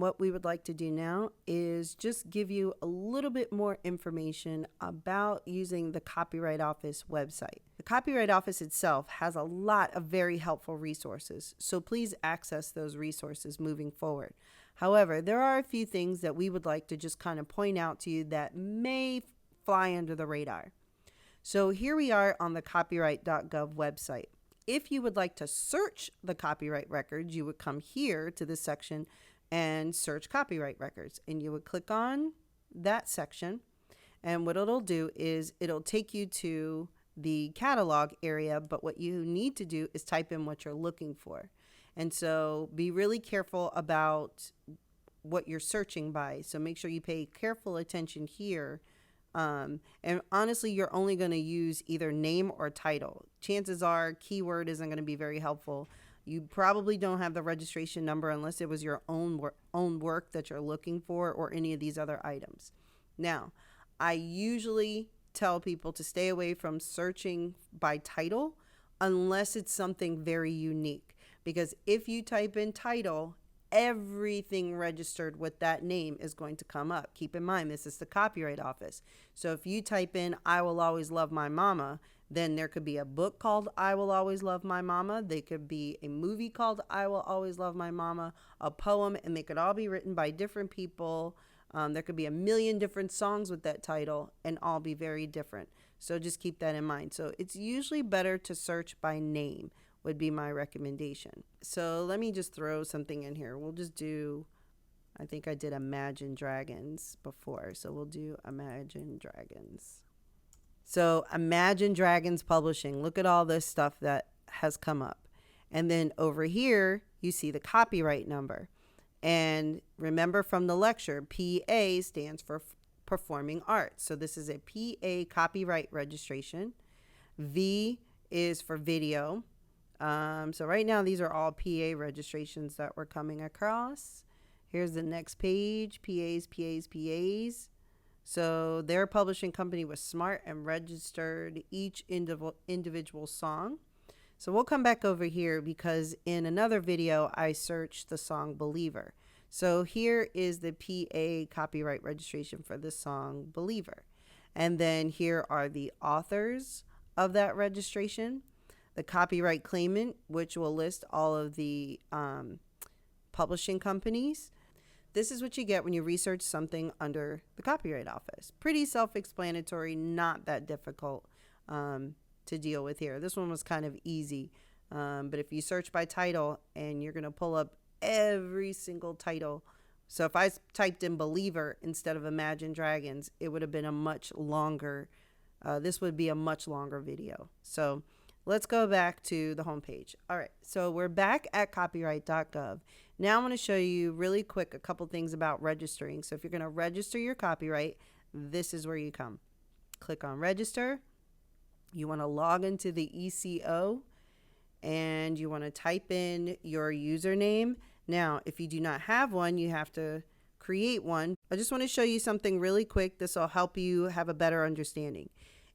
what we would like to do now is just give you a little bit more information about using the Copyright Office website. The Copyright Office itself has a lot of very helpful resources, so please access those resources moving forward. However, there are a few things that we would like to just kind of point out to you that may fly under the radar. So here we are on the copyright.gov website. If you would like to search the copyright records, you would come here to this section and search copyright records, and you would click on that section, and what it'll do is it'll take you to the catalog area, but what you need to do is type in what you're looking for. And so be really careful about what you're searching by, so make sure you pay careful attention here. And honestly, you're only going to use either name or title. Chances are keyword isn't going to be very helpful. You probably don't have the registration number unless it was your own work that you're looking for or any of these other items. Now, I usually tell people to stay away from searching by title unless it's something very unique. Because if you type in title, everything registered with that name is going to come up. Keep in mind, this is the Copyright Office. So if you type in I Will Always Love My Mama, then there could be a book called I Will Always Love My Mama. There could be a movie called I Will Always Love My Mama, a poem, and they could all be written by different people. There could be a million different songs with that title and all be very different. So just keep that in mind. So it's usually better to search by name would be my recommendation. So let me just throw something in here. We'll just do, I think I did Imagine Dragons before. So we'll do Imagine Dragons. So Imagine Dragons Publishing. Look at all this stuff that has come up. And then over here, you see the copyright number. And remember from the lecture, PA stands for Performing Arts. So this is a PA copyright registration. V is for video. So right now, these are all PA registrations that we're coming across. Here's the next page, PAs. So their publishing company was smart and registered each individual song. So we'll come back over here because in another video, I searched the song Believer. So here is the PA copyright registration for the song Believer. And then here are the authors of that registration, the copyright claimant, which will list all of the publishing companies. This is what you get when you research something under the Copyright Office. Pretty self-explanatory, not that difficult to deal with here. This one was kind of easy, but if you search by title and you're going to pull up every single title. So if I typed in Believer instead of Imagine Dragons, it would have been a much longer, this would be a much longer video. So let's go back to the homepage. All right, so we're back at copyright.gov. Now I'm going to show you really quick a couple things about registering. So if you're going to register your copyright, this is where you come. Click on register. You want to log into the ECO and you want to type in your username. Now, if you do not have one, you have to create one. I just want to show you something really quick. This will help you have a better understanding.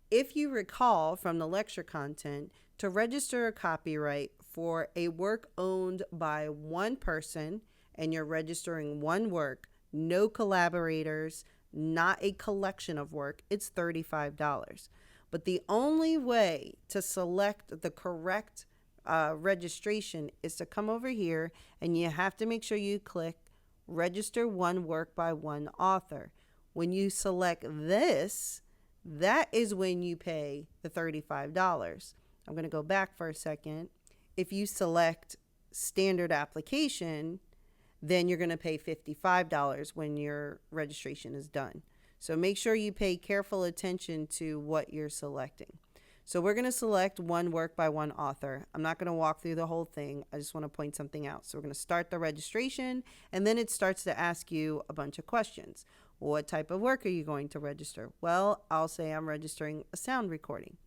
If you recall from the lecture content, to register a copyright for a work owned by one person and you're registering one work, no collaborators, not a collection of work, it's $35. But the only way to select the correct registration is to come over here and you have to make sure you click register one work by one author. When you select this, that is when you pay the $35. I'm going to go back for a second. If you select standard application, then you're going to pay $55 when your registration is done. So make sure you pay careful attention to what you're selecting. So we're going to select one work by one author. I'm not going to walk through the whole thing. I just want to point something out. So we're going to start the registration, and then it starts to ask you a bunch of questions. What type of work are you going to register? Well, I'll say I'm registering a sound recording.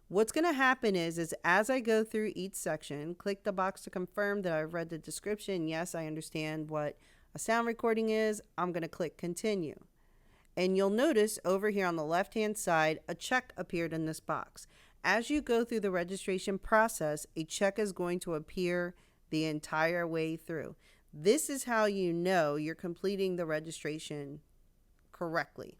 What's going to happen is as I go through each section, click the box to confirm that I've read the description. Yes, I understand what a sound recording is. I'm going to click continue. And you'll notice over here on the left-hand side, a check appeared in this box. As you go through the registration process, a check is going to appear the entire way through. This is how you know you're completing the registration correctly.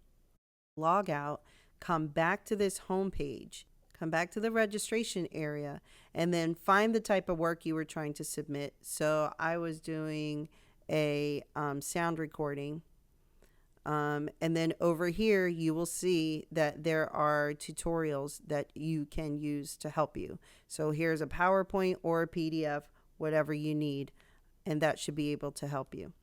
Log out, come back to this home page, come back to the registration area, and then find the type of work you were trying to submit. So I was doing a sound recording. And then over here, you will see that there are tutorials that you can use to help you. So here's a PowerPoint or a PDF, whatever you need, and that should be able to help you.